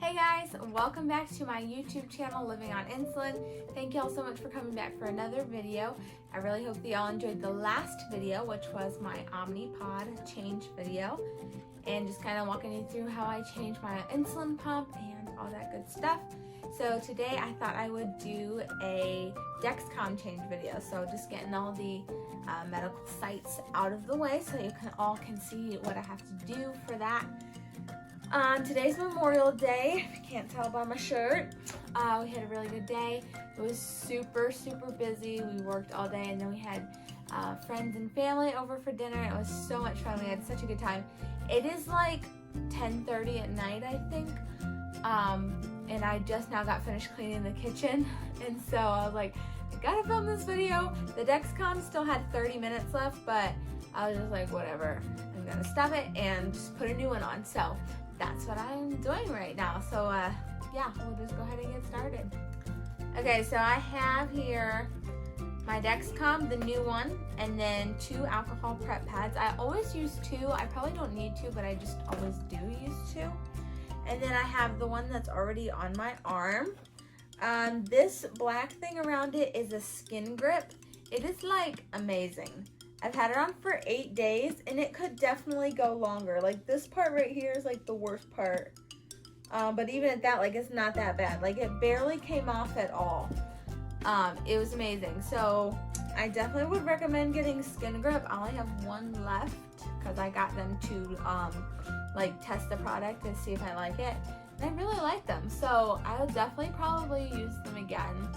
Hey guys, welcome back to my YouTube channel, Living on Insulin. Thank y'all so much for coming back for another video. I really hope that y'all enjoyed the last video, which was my Omnipod change video, and just kind of walking you through how I changed my insulin pump and all that good stuff. So today I thought I would do a Dexcom change video, so just getting all the medical sites out of the way so you all can see what I have to do for that. Today's Memorial Day, if you can't tell by my shirt. We had a really good day. It was super busy. We worked all day, and then we had friends and family over for dinner. It was so much fun. We had such a good time. It is like 10:30 at night, I think, and I just now got finished cleaning the kitchen, and so I was like, I gotta film this video. The Dexcom still had 30 minutes left, but I was just like, whatever, I'm gonna stop it and just put a new one on. So that's what I'm doing right now. So yeah, we'll just go ahead and get started. Okay, so I have here my Dexcom, the new one, and then 2 alcohol prep pads. I always use 2. I probably don't need 2, but I just always do use 2. And then I have the one that's already on my arm. This black thing around it is a skin grip. It is like amazing. I've had it on for 8 days, and it could definitely go longer. Like, this part right here is like the worst part. But even at that, like, it's not that bad. Like, it barely came off at all. It was amazing. So I definitely would recommend getting skin grip. I only have 1 left because I got them to like test the product and see if I like it. And I really like them. So I would definitely probably use them again.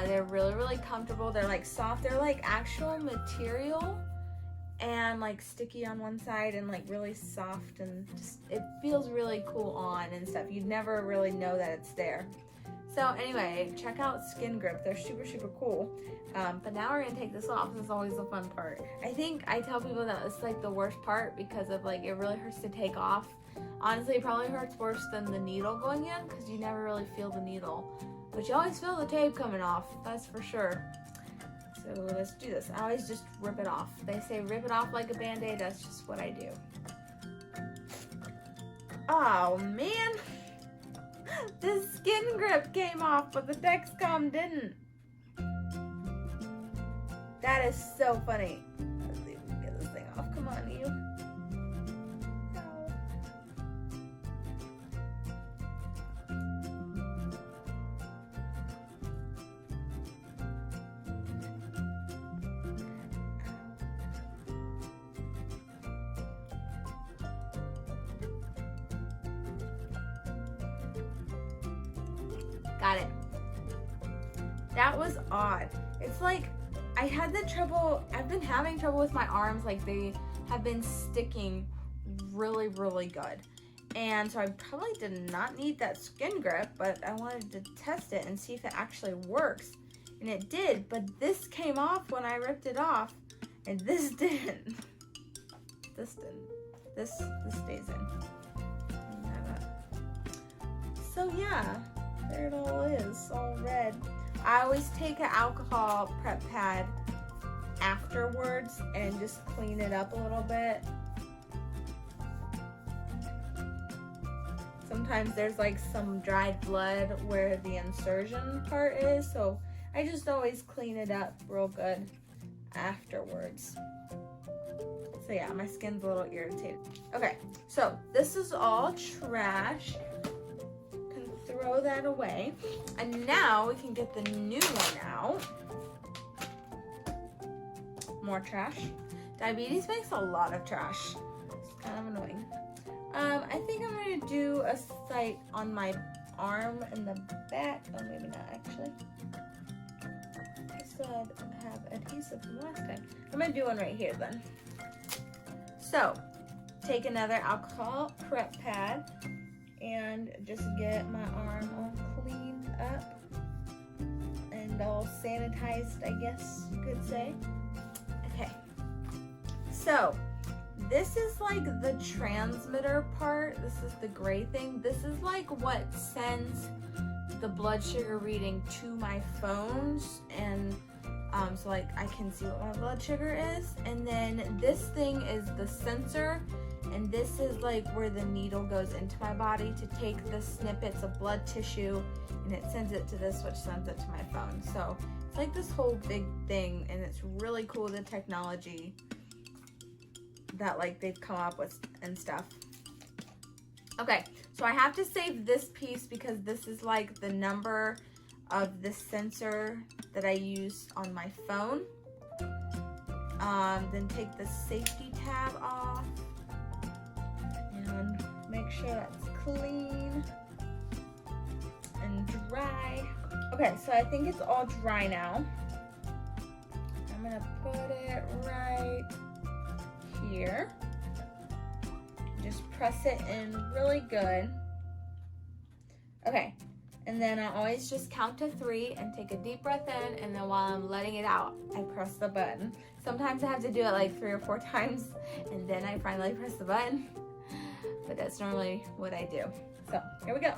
They're really comfortable. They're like soft. They're like actual material and like sticky on one side and like really soft, and just it feels really cool on and stuff. You'd never really know that it's there. So anyway, check out Skin Grip. They're super cool. But now we're gonna take this off. This is always the fun part. I think I tell people that it's like the worst part because of like it really hurts to take off. Honestly, it probably hurts worse than the needle going in because you never really feel the needle. But you always feel the tape coming off, that's for sure. So let's do this. I always just rip it off. They say rip it off like a Band-Aid, that's just what I do. Oh man, this skin grip came off, but the Dexcom didn't. That is so funny. Let's see if we can get this thing off. Come on, you. Got it. That was odd. It's like I had the trouble, I've been having trouble with my arms, like they have been sticking really good. And so I probably did not need that skin grip, but I wanted to test it and see if it actually works. And it did, but this came off when I ripped it off, and this didn't. This didn't. This stays in. So yeah. There it all is, all red. I always take an alcohol prep pad afterwards and just clean it up a little bit. Sometimes there's like some dried blood where the insertion part is, so I just always clean it up real good afterwards. So yeah, my skin's a little irritated. Okay, so this is all trash. Throw that away, and now we can get the new one out. More trash. Diabetes makes a lot of trash. It's kind of annoying. I think I'm gonna do a site on my arm and the back. Oh, maybe not actually. I still have adhesive from last time. I'm gonna do one right here then. So, take another alcohol prep pad and just get my arm all cleaned up and all sanitized, I guess you could say. Okay, so this is like the transmitter part. This is the gray thing. This is like what sends the blood sugar reading to my phones, and so like I can see what my blood sugar is. And then this thing is the sensor And this is like where the needle goes into my body to take the snippets of blood tissue, and it sends it to this, which sends it to my phone. So it's like this whole big thing, and it's really cool, the technology that like they've come up with and stuff. Okay, so I have to save this piece because this is like the number of the sensor that I use on my phone. Then take the safety tab off and make sure that's clean and dry. Okay, so I think it's all dry now. I'm gonna put it right here. Just press it in really good. Okay, and then I always just count to 3 and take a deep breath in, and then while I'm letting it out, I press the button. Sometimes I have to do it like 3 or 4 times, and then I finally press the button, but that's normally what I do. So here we go.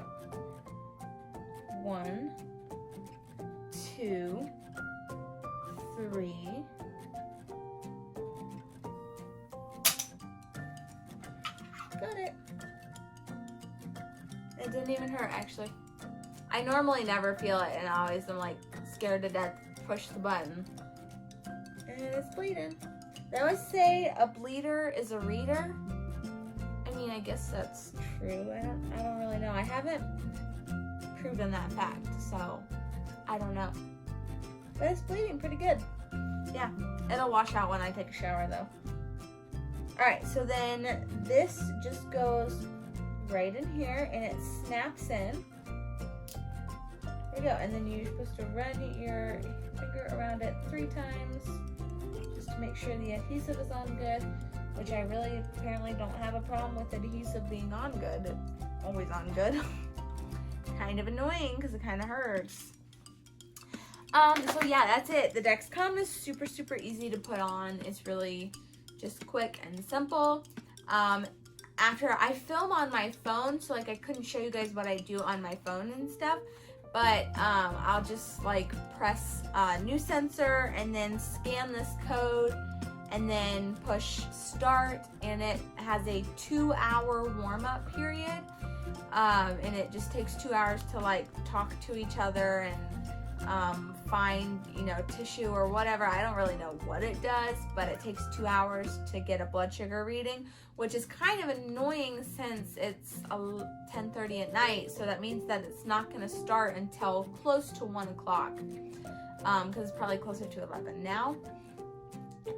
1, 2, 3. Got it. It didn't even hurt, actually. I normally never feel it, and I always am like scared to death to push the button. And it's bleeding. They always say a bleeder is a reader. I mean, I guess that's true. I don't really know. I haven't proven that fact, so I don't know. But it's bleeding pretty good. Yeah, it'll wash out when I take a shower though. Alright, so then this just goes right in here and it snaps in. There you go. And then you're supposed to run your finger around it 3 times just to make sure the adhesive is on good, which I really apparently don't have a problem with adhesive being on good. It's always on good. Kind of annoying because it kind of hurts. So yeah, that's it. The Dexcom is super, super easy to put on. It's really just quick and simple. After I film on my phone, so like I couldn't show you guys what I do on my phone and stuff, but I'll just like press new sensor and then scan this code and then push start, and it has a 2-hour warm-up period, and it just takes 2 hours to like talk to each other and find, you know, tissue or whatever. I don't really know what it does, but it takes 2 hours to get a blood sugar reading, which is kind of annoying since it's 10:30 at night. So that means that it's not going to start until close to 1 o'clock, because it's probably closer to 11 now.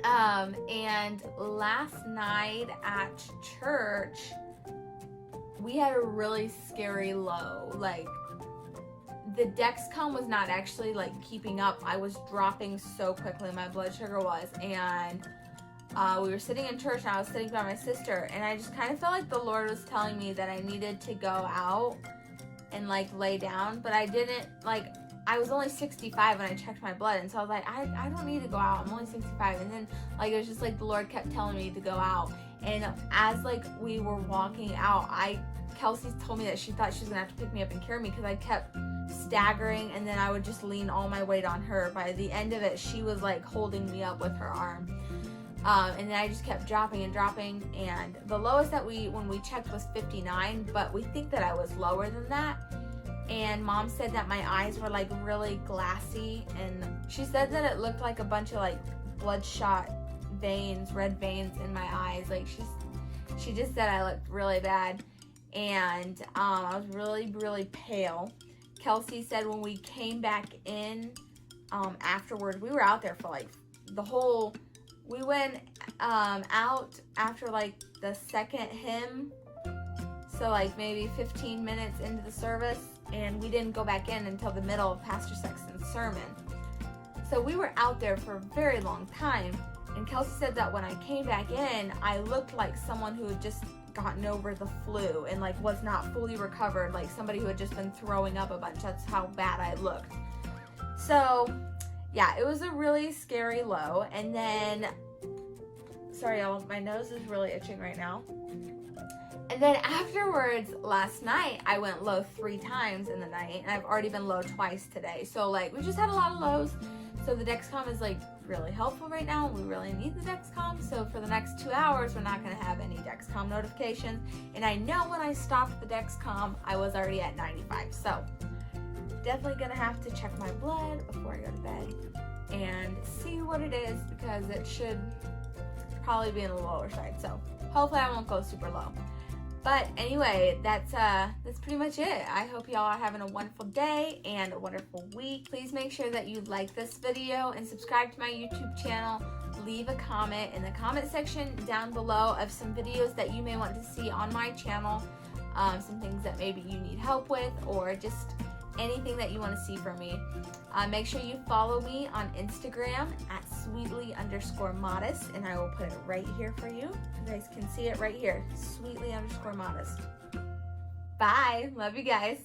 And last night at church, we had a really scary low. Like, the Dexcom was not actually like keeping up. I was dropping so quickly, my blood sugar was, and we were sitting in church and I was sitting by my sister, and I just kind of felt like the Lord was telling me that I needed to go out and like lay down, but I didn't, like, I was only 65 when I checked my blood, and so I was like, I don't need to go out, I'm only 65, and then like it was just like the Lord kept telling me to go out, and as like we were walking out, Kelsey told me that she thought she was gonna have to pick me up and carry me because I kept staggering, and then I would just lean all my weight on her. By the end of it, she was like holding me up with her arm, and then I just kept dropping and dropping, and the lowest that when we checked was 59, but we think that I was lower than that. And Mom said that my eyes were like really glassy, and she said that it looked like a bunch of like bloodshot veins, red veins in my eyes. Like she just said I looked really bad, and I was really, really pale. Kelsey said when we came back in afterwards, we were out there for like we went out after like the second hymn, so like maybe 15 minutes into the service, and we didn't go back in until the middle of Pastor Sexton's sermon. So we were out there for a very long time, and Kelsey said that when I came back in, I looked like someone who had just gotten over the flu and like was not fully recovered, like somebody who had just been throwing up a bunch. That's how bad I looked. So yeah, it was a really scary low. And then, sorry y'all, my nose is really itching right now. And then afterwards, last night, I went low 3 times in the night, and I've already been low twice today. So like we just had a lot of lows. So the Dexcom is like really helpful right now. We really need the Dexcom. So for the next 2 hours, we're not going to have any Dexcom notifications. And I know when I stopped the Dexcom, I was already at 95. So definitely going to have to check my blood before I go to bed and see what it is, because it should probably be in the lower side. So hopefully I won't go super low. But anyway, that's pretty much it. I hope y'all are having a wonderful day and a wonderful week. Please make sure that you like this video and subscribe to my YouTube channel. Leave a comment in the comment section down below of some videos that you may want to see on my channel, some things that maybe you need help with, or just anything that you want to see from me. Make sure you follow me on Instagram at sweetly_modest, and I will put it right here for you. You guys can see it right here, sweetly_modest. Bye. Love you guys.